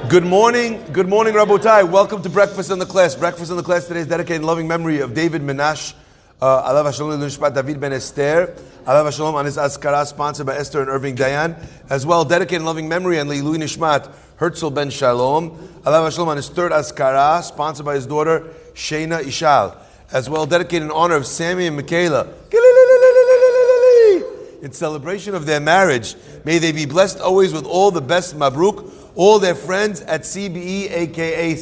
Good morning, Rabotai. Welcome to Breakfast in the Class. Breakfast in the Class today is dedicated in loving memory of David Menash, Alav HaShalom L'Nishmat David Ben Esther, Alav HaShalom on his Azkara, sponsored by Esther and Irving Dayan, as well dedicated in loving memory and Leilui Nishmat Herzl Ben Shalom, Alav HaShalom on his third Azkara, sponsored by his daughter Shayna Ishal, as well dedicated in honor of Sammy and Michaela, in celebration of their marriage. May they be blessed always with all the best mabruk. All their friends at CBE, aka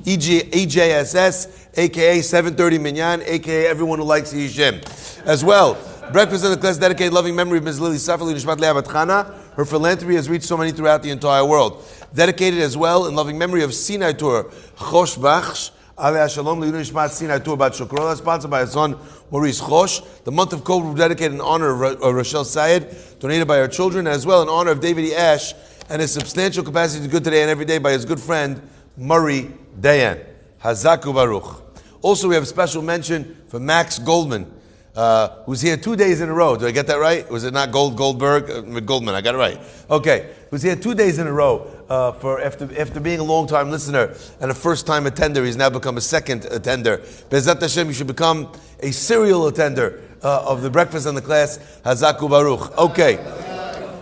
EJSS, aka 730 Minyan, aka everyone who likes Yishem. As well, Breakfast in the Class dedicated loving memory of Ms. Lily Safali Nishmat Leah Bat Chana. Her philanthropy has reached so many throughout the entire world. Dedicated as well in loving memory of Sinai Torah, Chosh Bachsh, Aleh Shalom Leilui Nishmat Sinai Torah Bat Shukrola, sponsored by his son Maurice Chosh. The month of Kov dedicated in honor of Rochelle Sayed, donated by her children, as well in honor of David E. Ash, and his substantial capacity to good today and every day by his good friend, Murray Dayan. Hazaku Baruch. Also, we have a special mention for Max Goldman, who's here 2 days in a row. Did I get that right? Was it not Goldberg? Goldman, I got it right. Okay. Who's here 2 days in a row for after being a long-time listener and a first-time attender. He's now become a second attender. Be'ezrat Hashem, you should become a serial attender of the Breakfast in the Class. Hazaku Baruch. Okay.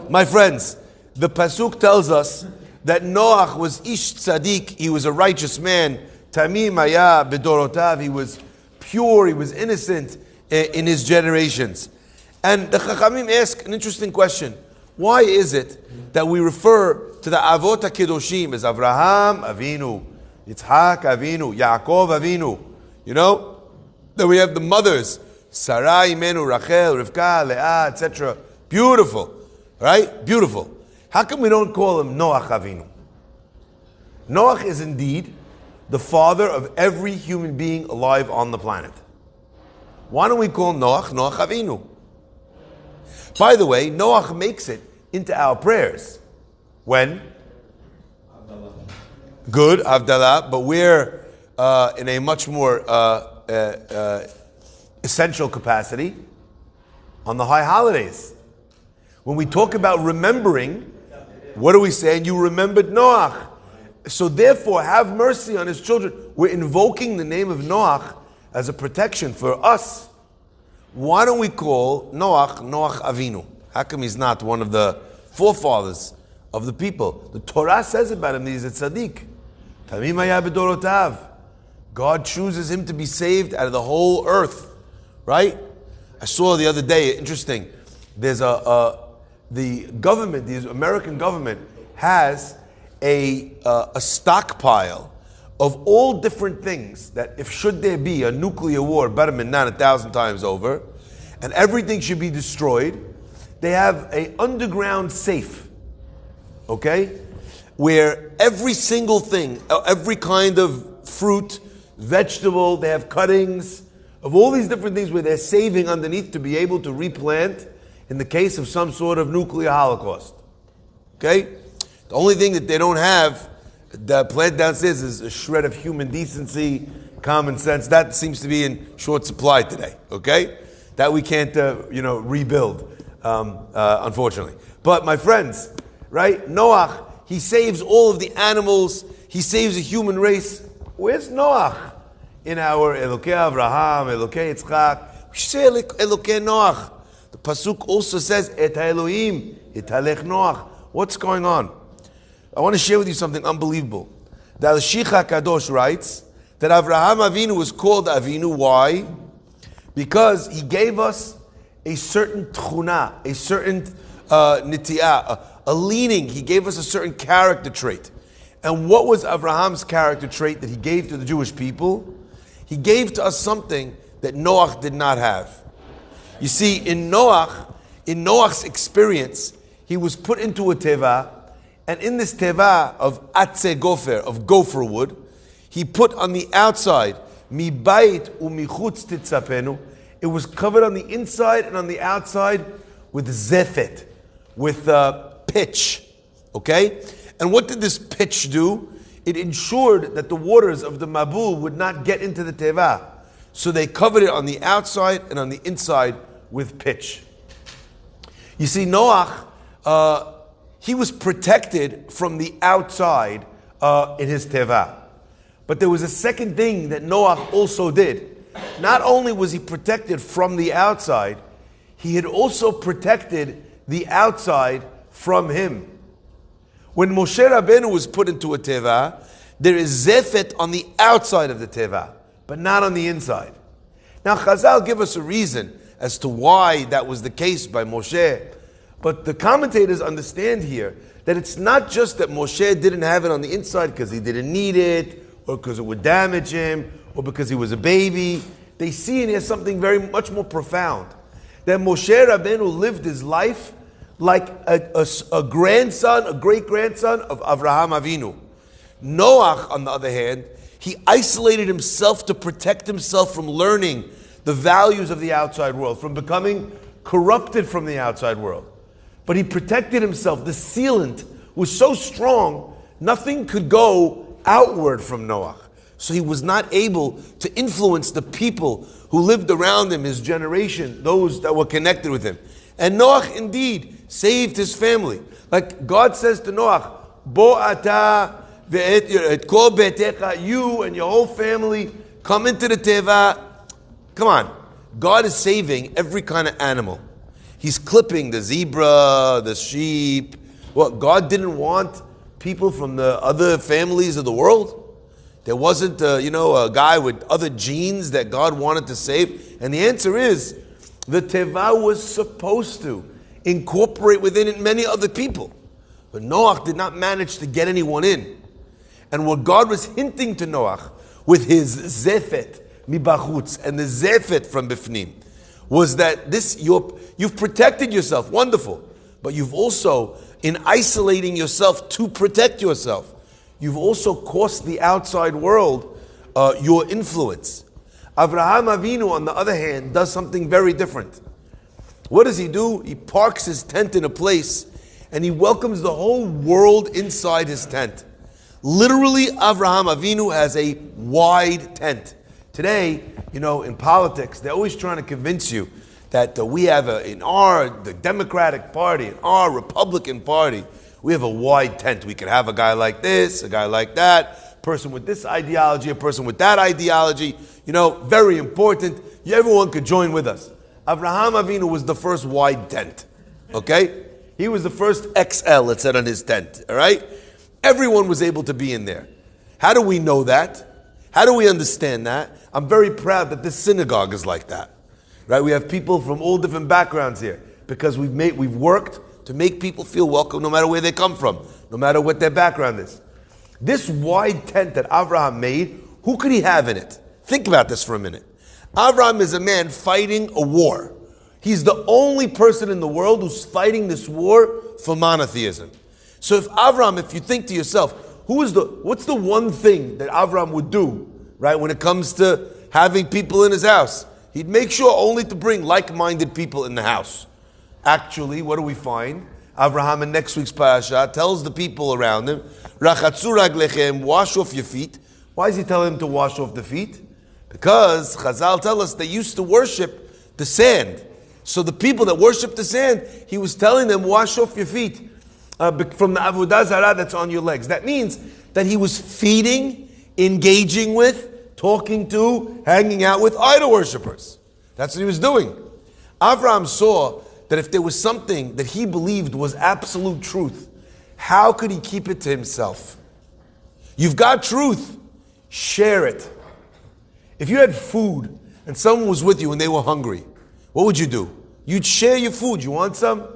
My friends, the Pasuk tells us that Noach was ish tzaddik, he was a righteous man. Tamim haya bedorotav, he was pure, he was innocent in his generations. And the Chachamim ask an interesting question. Why is it that we refer to the Avot HaKedoshim as Avraham Avinu, Yitzhak Avinu, Yaakov Avinu? You know? Then we have the mothers, Sarai, Imenu, Rachel, Rivka, Leah, etc. Beautiful. Right? Beautiful. How come we don't call him Noach Avinu? Noach is indeed the father of every human being alive on the planet. Why don't we call Noach Avinu? By the way, Noach makes it into our prayers. When? Havdalah. Good, Havdalah, but we're in a much more essential capacity on the high holidays. When we talk about remembering, what are we saying? You remembered Noach. So therefore, have mercy on his children. We're invoking the name of Noach as a protection for us. Why don't we call Noach Avinu? How come he's not one of the forefathers of the people? The Torah says about him that he's a tzaddik. Tamim haya bedorotav. God chooses him to be saved out of the whole earth. Right? I saw the other day, interesting, there's the government, the American government, has a stockpile of all different things that if should there be a nuclear war, better than not 1,000 times over, and everything should be destroyed, they have an underground safe, okay, where every single thing, every kind of fruit, vegetable, they have cuttings of all these different things where they're saving underneath to be able to replant in the case of some sort of nuclear holocaust. Okay? The only thing that they don't have, the plant downstairs, is a shred of human decency, common sense. That seems to be in short supply today. Okay? That we can't, rebuild, unfortunately. But my friends, right? Noach, he saves all of the animals. He saves the human race. Where's Noach? In our Elokei Avraham, Elokei Yitzchak. We say Elokei Noach. The Pasuk also says, Et Elohim, Et Halech Noach. What's going on? I want to share with you something unbelievable. The Al-Shich HaKadosh writes that Avraham Avinu was called Avinu. Why? Because he gave us a certain tchuna, a certain nitiyah, a leaning. He gave us a certain character trait. And what was Avraham's character trait that he gave to the Jewish people? He gave to us something that Noach did not have. You see, in Noach's experience, he was put into a teva, and in this teva of atze gofer, of gopher wood, he put on the outside, mi bait umichutz titzapenu, it was covered on the inside and on the outside with zephet, with pitch. Okay? And what did this pitch do? It ensured that the waters of the Mabul would not get into the teva. So they covered it on the outside and on the inside with pitch. You see, Noach, he was protected from the outside in his teva. But there was a second thing that Noach also did. Not only was he protected from the outside, he had also protected the outside from him. When Moshe Rabbeinu was put into a teva, there is zefet on the outside of the teva, but not on the inside. Now Chazal give us a reason as to why that was the case by Moshe. But the commentators understand here that it's not just that Moshe didn't have it on the inside because he didn't need it, or because it would damage him, or because he was a baby. They see in here something very much more profound. That Moshe Rabbeinu lived his life like a grandson, a great-grandson of Avraham Avinu. Noach, on the other hand, he isolated himself to protect himself from learning the values of the outside world, from becoming corrupted from the outside world. But he protected himself. The sealant was so strong, nothing could go outward from Noach. So he was not able to influence the people who lived around him, his generation, those that were connected with him. And Noach indeed saved his family. Like God says to Noach, Bo ata ve'et kol betecha, you and your whole family come into the teva. Come on. God is saving every kind of animal. He's clipping the zebra, the sheep. Well, God didn't want people from the other families of the world. There wasn't, a guy with other genes that God wanted to save. And the answer is, the teva was supposed to incorporate within it many other people. But Noach did not manage to get anyone in. And what God was hinting to Noach with his zefet mibachutz and the zefet from bifnim was that you've protected yourself, wonderful, but you've also, in isolating yourself to protect yourself, you've also cost the outside world your influence. Avraham Avinu, on the other hand, does something very different. What does he do? He parks his tent in a place and he welcomes the whole world inside his tent. Literally, Avraham Avinu has a wide tent. Today, in politics, they're always trying to convince you that we have the Democratic Party, in our Republican Party, we have a wide tent. We could have a guy like this, a guy like that, person with this ideology, a person with that ideology. Very important. Everyone could join with us. Avraham Avinu was the first wide tent. Okay? He was the first XL, it said on his tent. All right? Everyone was able to be in there. How do we know that? How do we understand that? I'm very proud that this synagogue is like that. Right? We have people from all different backgrounds here because we've worked to make people feel welcome no matter where they come from, no matter what their background is. This wide tent that Avraham made, who could he have in it? Think about this for a minute. Avraham is a man fighting a war. He's the only person in the world who's fighting this war for monotheism. So if you think to yourself, what's the one thing that Avraham would do, right, when it comes to having people in his house? He'd make sure only to bring like-minded people in the house. Actually, what do we find? Avraham in next week's parasha tells the people around him, Rachatzu raglechem, wash off your feet. Why is he telling them to wash off the feet? Because Chazal tell us they used to worship the sand. So the people that worship the sand, he was telling them, wash off your feet from the avodah zarah that's on your legs. That means that he was feeding, engaging with, talking to, hanging out with idol worshippers. That's what he was doing. Avraham saw that if there was something that he believed was absolute truth, how could he keep it to himself? You've got truth, share it. If you had food and someone was with you and they were hungry, what would you do? You'd share your food. You want some?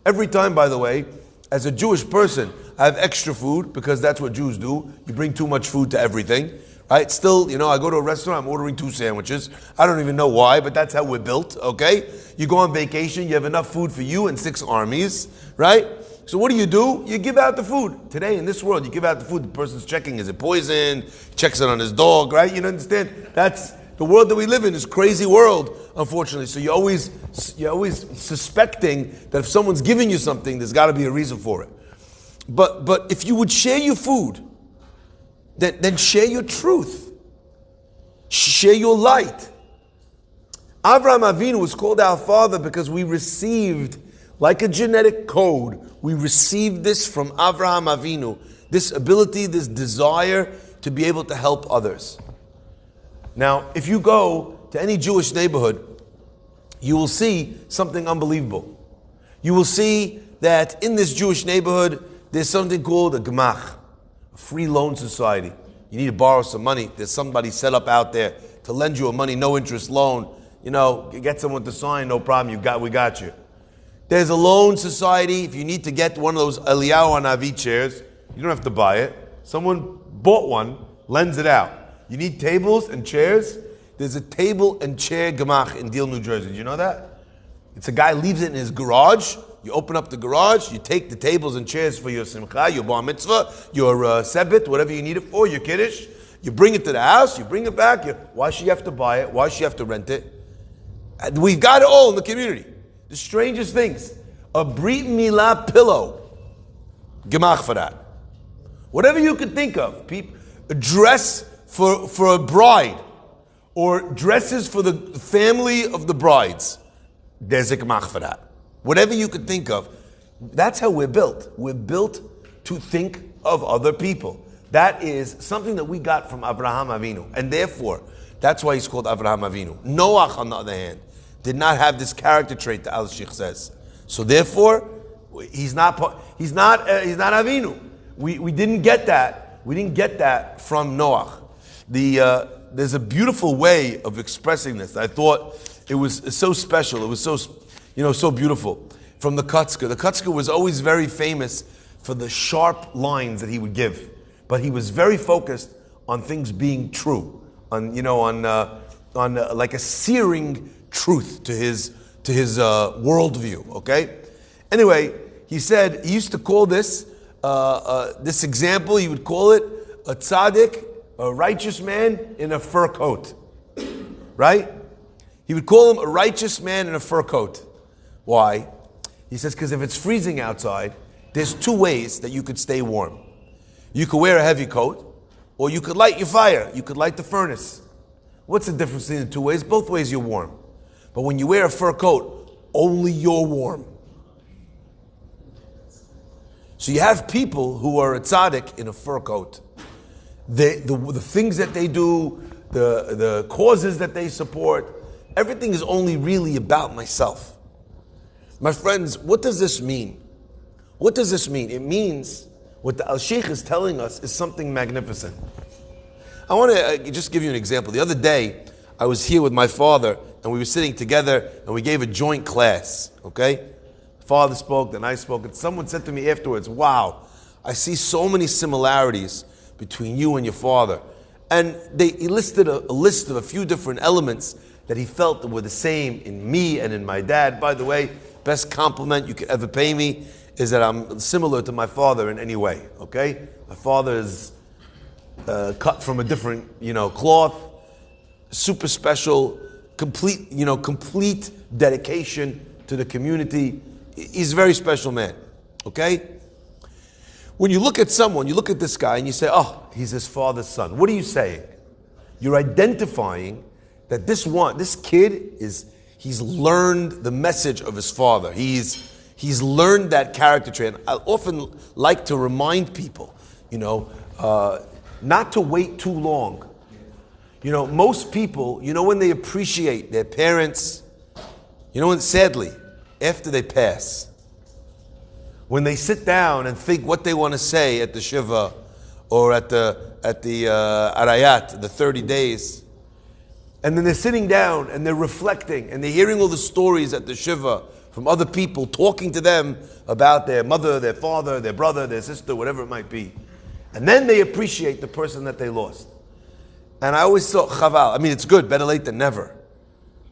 Every time, by the way, as a Jewish person, I have extra food because that's what Jews do. You bring too much food to everything. Right? Still, I go to a restaurant, I'm ordering 2 sandwiches. I don't even know why, but that's how we're built, okay? You go on vacation, you have enough food for you and 6 armies, right? So what do? You give out the food. Today, in this world, you give out the food, the person's checking, is it poison? Checks it on his dog, right? You understand? That's the world that we live in, this crazy world, unfortunately. So you're always suspecting that if someone's giving you something, there's got to be a reason for it. But if you would share your food, then share your truth. Share your light. Avraham Avinu was called our father because we received, like a genetic code, we received this from Avraham Avinu, this ability, this desire to be able to help others. Now, if you go to any Jewish neighborhood, you will see something unbelievable. You will see that in this Jewish neighborhood, there's something called a gemach, a free loan society. You need to borrow some money. There's somebody set up out there to lend you a money, no interest loan. You know, you get someone to sign, no problem. We got you. There's a loan society. If you need to get one of those Eliyahu Hanavi chairs, you don't have to buy it. Someone bought one, lends it out. You need tables and chairs. There's a table and chair gemach in Deal, New Jersey. Did you know that? It's a guy leaves it in his garage. You open up the garage, you take the tables and chairs for your simcha, your bar mitzvah, your sebit, whatever you need it for, your kiddush. You bring it to the house, you bring it back. Why should you have to buy it? Why should you have to rent it? And we've got it all in the community. The strangest things. A Brit Milah pillow. Gemach for that. Whatever you could think of. A dress for a bride. Or dresses for the family of the brides. There's a gemach for that. Whatever you could think of. That's how we're built. We're built to think of other people. That is something that we got from Avraham Avinu. And therefore, that's why he's called Avraham Avinu. Noach, on the other hand, did not have this character trait that Al-Sheikh says. So therefore, he's not Avinu. We didn't get that. We didn't get that from Noach. There's a beautiful way of expressing this. I thought it was so special. It was so beautiful. From the Kotzker. The Kotzker was always very famous for the sharp lines that he would give. But he was very focused on things being true. On like a searing truth to his worldview. Okay? Anyway, he said, he used to call this example, he would call it a tzaddik, a righteous man in a fur coat. Right? He would call him a righteous man in a fur coat. Why? He says, because if it's freezing outside, there's two ways that you could stay warm. You could wear a heavy coat, or you could light your fire. You could light the furnace. What's the difference between the two ways? Both ways you're warm. But when you wear a fur coat, only you're warm. So you have people who are a tzaddik in a fur coat. The things that they do, the causes that they support, everything is only really about myself. My friends, what does this mean? What does this mean? It means what the Al-Sheikh is telling us is something magnificent. I want to just give you an example. The other day, I was here with my father, and we were sitting together, and we gave a joint class, okay? Father spoke, then I spoke, and someone said to me afterwards, wow, I see so many similarities between you and your father. And he listed a list of a few different elements that he felt that were the same in me and in my dad. By the way, best compliment you could ever pay me is that I'm similar to my father in any way, okay? My father is cut from a different, cloth, super special, complete dedication to the community. He's a very special man, okay? When you look at someone, you look at this guy and you say, oh, he's his father's son. What are you saying? You're identifying that this kid he's learned the message of his father. He's learned that character trait. I often like to remind people, not to wait too long. Most people, when they appreciate their parents, sadly, after they pass, when they sit down and think what they want to say at the Shiva or at the Arayat, the 30 days, and then they're sitting down and they're reflecting and they're hearing all the stories at the Shiva from other people talking to them about their mother, their father, their brother, their sister, whatever it might be. And then they appreciate the person that they lost. And I always thought, chaval, it's good, better late than never.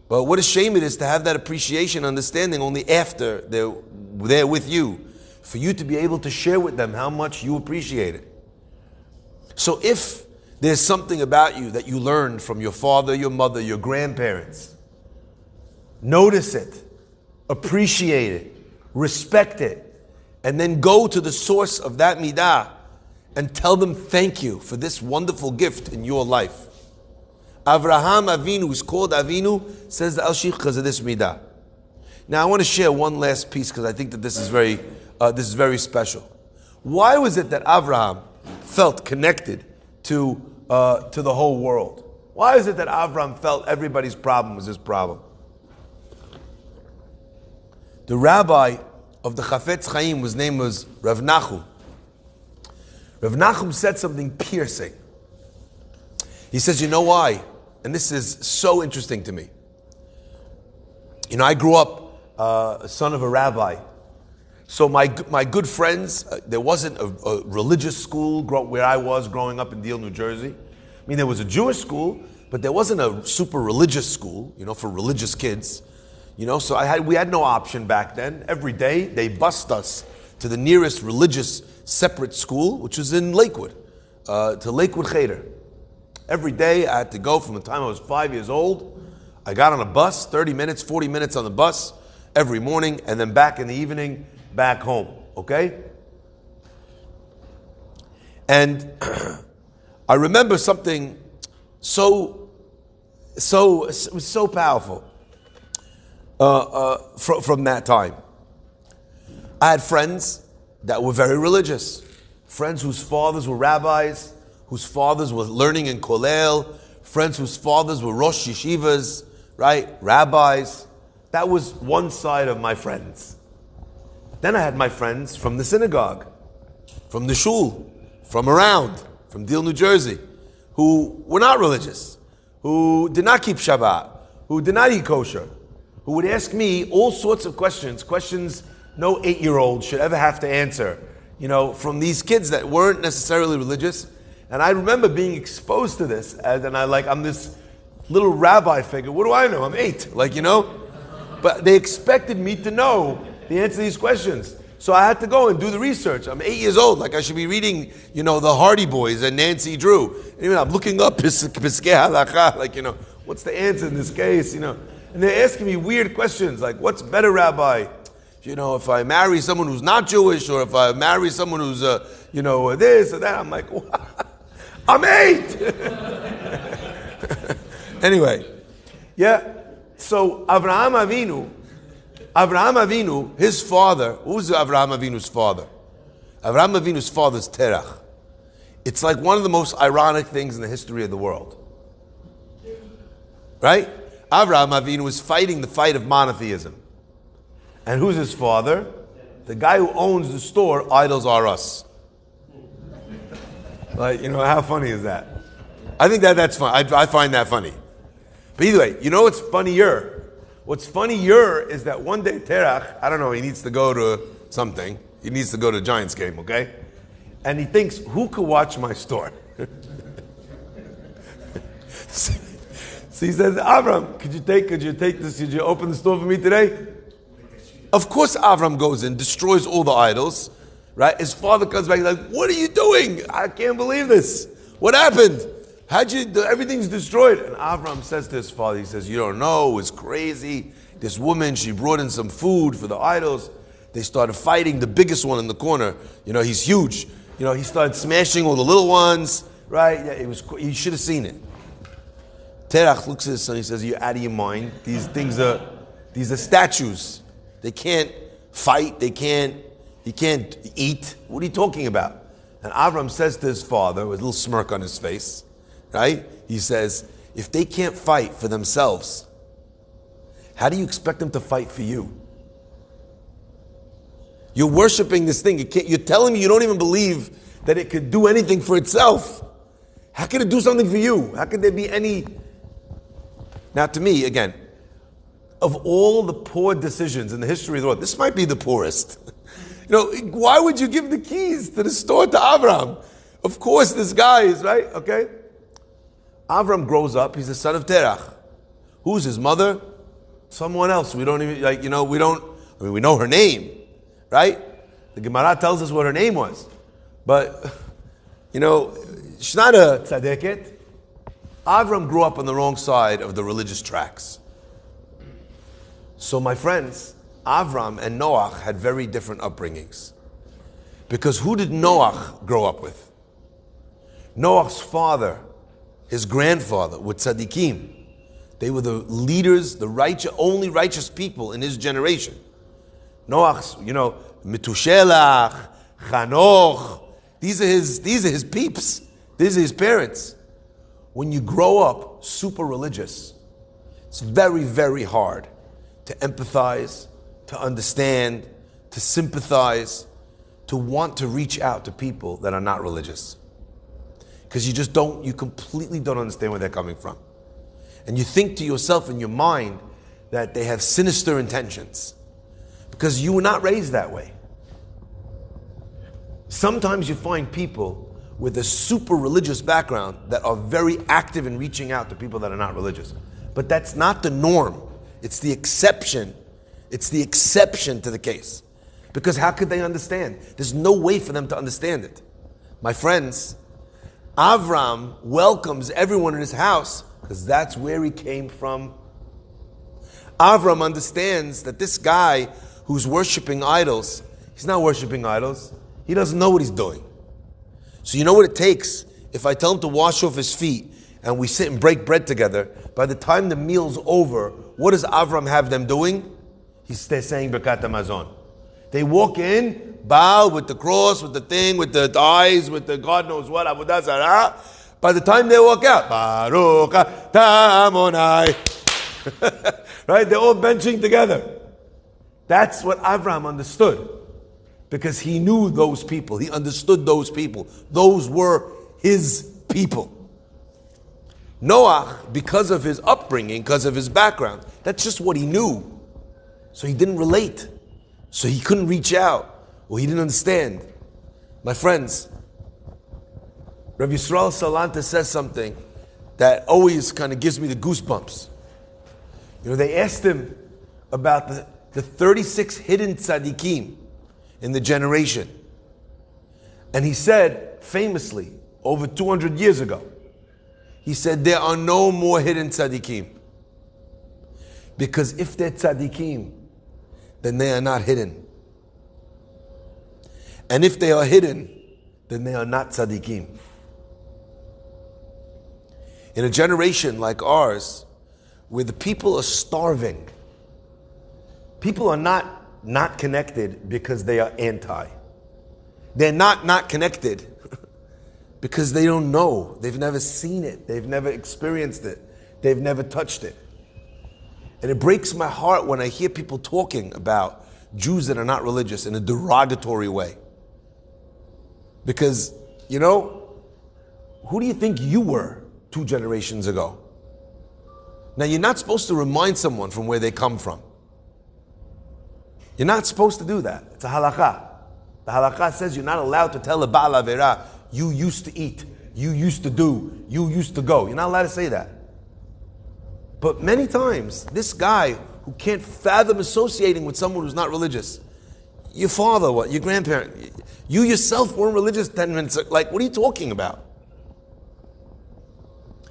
But what a shame it is to have that appreciation, understanding only after they're there with you, for you to be able to share with them how much you appreciate it. So if there's something about you that you learned from your father, your mother, your grandparents, notice it, appreciate it, respect it, and then go to the source of that midah and tell them thank you for this wonderful gift in your life. Avraham Avinu is called Avinu, says the Al-Sheikh, because of this midah. Now I want to share one last piece because I think that this is very special. Why was it that Avraham, felt connected to the whole world? Why is it that Avram felt everybody's problem was his problem? The rabbi of the Chafetz Chaim, his name was Rav Nachum. Rav Nachum said something piercing. He says, you know why? And this is so interesting to me. You know, I grew up a son of a rabbi. So my good friends, there wasn't a religious school where I was growing up in Deal, New Jersey. I mean, there was a Jewish school, but there wasn't a super religious school, for religious kids. So we had no option back then. Every day they bused us to the nearest religious separate school, which was in Lakewood, to Lakewood Cheder. Every day I had to go from the time I was 5 years old. I got on a bus, 30 minutes, 40 minutes on the bus every morning, and then back in the evening, back home, okay? And I remember something so powerful from that time. I had friends that were very religious, friends whose fathers were rabbis, whose fathers were learning in Kollel, friends whose fathers were Rosh Yeshivas, right? Rabbis. That was one side of my friends. Then I had my friends from the synagogue, from the shul, from around, from Deal, New Jersey, who were not religious, who did not keep Shabbat, who did not eat kosher, who would ask me all sorts of questions no 8-year-old should ever have to answer, from these kids that weren't necessarily religious. And I remember being exposed to this, and I'm this little rabbi figure. What do I know? I'm 8, But they expected me to know the answer to these questions. So I had to go and do the research. I'm 8 years old, I should be reading, the Hardy Boys and Nancy Drew. And even I'm looking up Piskei Halacha, what's the answer in this case, And they're asking me weird questions, like, what's better, Rabbi? If I marry someone who's not Jewish, or if I marry someone who's, this or that. I'm like, what? I'm 8! Anyway, yeah. So Avraham Avinu, his father, who's Avraham Avinu's father? Avraham Avinu's father is Terach. It's like one of the most ironic things in the history of the world. Right? Avraham Avinu is fighting the fight of monotheism. And who's his father? The guy who owns the store, Idols Are Us. How funny is that? I think that's fun. I find that funny. But either way, what's funnier? What's funnier is that one day Terach, I don't know, he needs to go to something. He needs to go to a Giants game, okay? And he thinks, who could watch my store? So he says, Avram, could you take this? Could you open the store for me today? Of course Avram goes in, destroys all the idols, right? His father comes back, he's like, what are you doing? I can't believe this. What happened? Everything's destroyed. And Avram says to his father, he says, you don't know, it's crazy. This woman, she brought in some food for the idols. They started fighting the biggest one in the corner. He's huge. He started smashing all the little ones, right? Yeah, you should have seen it. Terach looks at his son, he says, you're out of your mind. These are statues. They can't fight, he can't eat. What are you talking about? And Avram says to his father, with a little smirk on his face, right? He says, if they can't fight for themselves, how do you expect them to fight for you? You're worshiping this thing. You're telling me you don't even believe that it could do anything for itself. How can it do something for you? How could there be any... Now to me, again, of all the poor decisions in the history of the world, this might be the poorest. Why would you give the keys to the store to Avram? Of course this guy is, right? Okay? Avram grows up, he's the son of Terach. Who's his mother? Someone else. We don't even, we know her name, right? The Gemara tells us what her name was. But, she's not a tzaddiket. Avram grew up on the wrong side of the religious tracks. So my friends, Avram and Noach had very different upbringings. Because who did Noach grow up with? Noach's father, his grandfather, were tzaddikim. They were the leaders, the only righteous people in his generation. Noach's, Metushelach, Chanoch, These are his peeps. These are his parents. When you grow up super religious, it's very, very hard to empathize, to understand, to sympathize, to want to reach out to people that are not religious. Because you completely don't understand where they're coming from. And you think to yourself in your mind that they have sinister intentions. Because you were not raised that way. Sometimes you find people with a super religious background that are very active in reaching out to people that are not religious. But that's not the norm. It's the exception. It's the exception to the case. Because how could they understand? There's no way for them to understand it. My friends, Avram welcomes everyone in his house because that's where he came from. Avram understands that this guy who's worshiping idols, he's not worshiping idols. He doesn't know what he's doing. So you know what it takes? If I tell him to wash off his feet and we sit and break bread together, by the time the meal's over, what does Avram have them doing? They're saying Birkat HaMazon. They walk in, bow with the cross, with the thing, with the eyes, with the God knows what, Avodah Zarah. By the time they walk out, Baruch Atah Adonai. Right? They're all benching together. That's what Avram understood. Because he knew those people. He understood those people. Those were his people. Noach, because of his upbringing, because of his background, that's just what he knew. So he didn't relate. So he couldn't reach out. Or he didn't understand. My friends, Rabbi Yisrael Salanta says something that always kind of gives me the goosebumps. They asked him about the 36 hidden tzaddikim in the generation. And he said, famously, over 200 years ago, he said, there are no more hidden tzaddikim. Because if they're tzaddikim, then they are not hidden. And if they are hidden, then they are not tzaddikim. In a generation like ours, where the people are starving, people are not connected because they are anti. They're not connected because they don't know. They've never seen it. They've never experienced it. They've never touched it. And it breaks my heart when I hear people talking about Jews that are not religious in a derogatory way. Because, who do you think you were 2 generations ago? Now, you're not supposed to remind someone from where they come from. You're not supposed to do that. It's a halakha. The halakha says you're not allowed to tell a Baal Avera, you used to eat, you used to do, you used to go. You're not allowed to say that. But many times, this guy who can't fathom associating with someone who's not religious, your father, what? Your grandparent, you yourself weren't religious 10 minutes ago. Like, what are you talking about?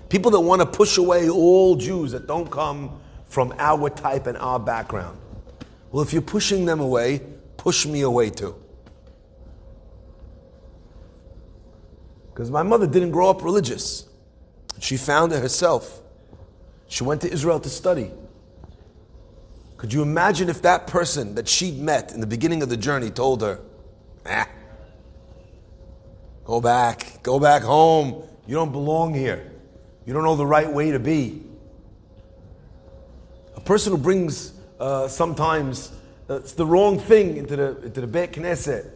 People that want to push away all Jews that don't come from our type and our background. Well, if you're pushing them away, push me away too. Because my mother didn't grow up religious. She found it herself. She went to Israel to study. Could you imagine if that person that she'd met in the beginning of the journey told her, go back home. You don't belong here. You don't know the right way to be. A person who brings sometimes it's the wrong thing into the Beit Knesset.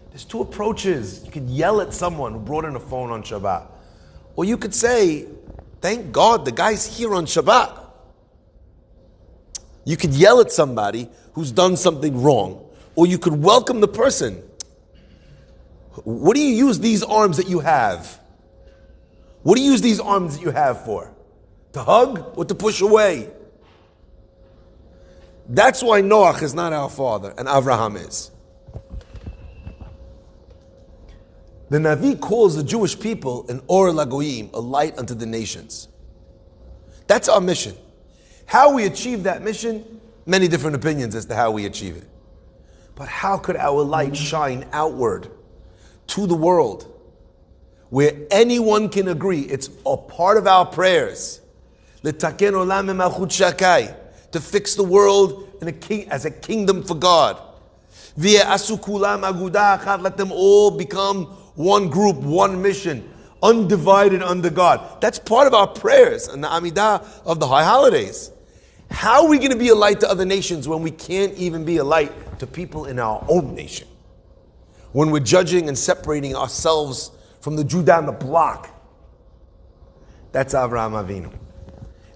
There's 2 approaches. You could yell at someone who brought in a phone on Shabbat. Or you could say, thank God the guy's here on Shabbat. You could yell at somebody who's done something wrong. Or you could welcome the person. What do you use these arms that you have? What do you use these arms that you have for? To hug or to push away? That's why Noach is not our father and Avraham is. The Navi calls the Jewish people an Or Lagoyim, a light unto the nations. That's our mission. How we achieve that mission, many different opinions as to how we achieve it. But how could our light shine outward to the world where anyone can agree it's a part of our prayers, L'taken olam b'malchut shakai, to fix the world as a kingdom for God. V'ye'asu kulam agudah achat, let them all become one group, one mission, undivided under God. That's part of our prayers and the Amidah of the high holidays. How are we going to be a light to other nations when we can't even be a light to people in our own nation? When we're judging and separating ourselves from the Jew down the block. That's Avraham Avinu.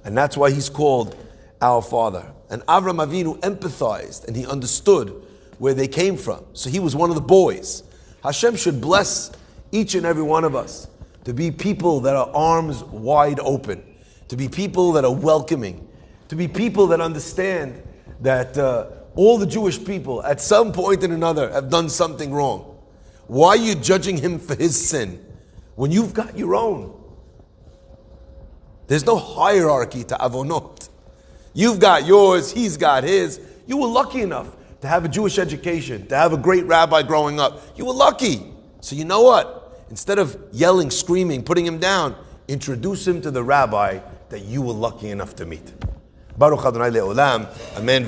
And that's why he's called our father. And Avraham Avinu empathized and he understood where they came from. So he was one of the boys. Hashem should bless each and every one of us to be people that are arms wide open, to be people that are welcoming, to be people that understand that all the Jewish people at some point or another have done something wrong. Why are you judging him for his sin when you've got your own? There's no hierarchy to avonot. You've got yours, he's got his. You were lucky enough to have a Jewish education, to have a great rabbi growing up. You were lucky. So you know what? Instead of yelling, screaming, putting him down, introduce him to the rabbi that you were lucky enough to meet. Baruch Adonai Le'olam. Amen.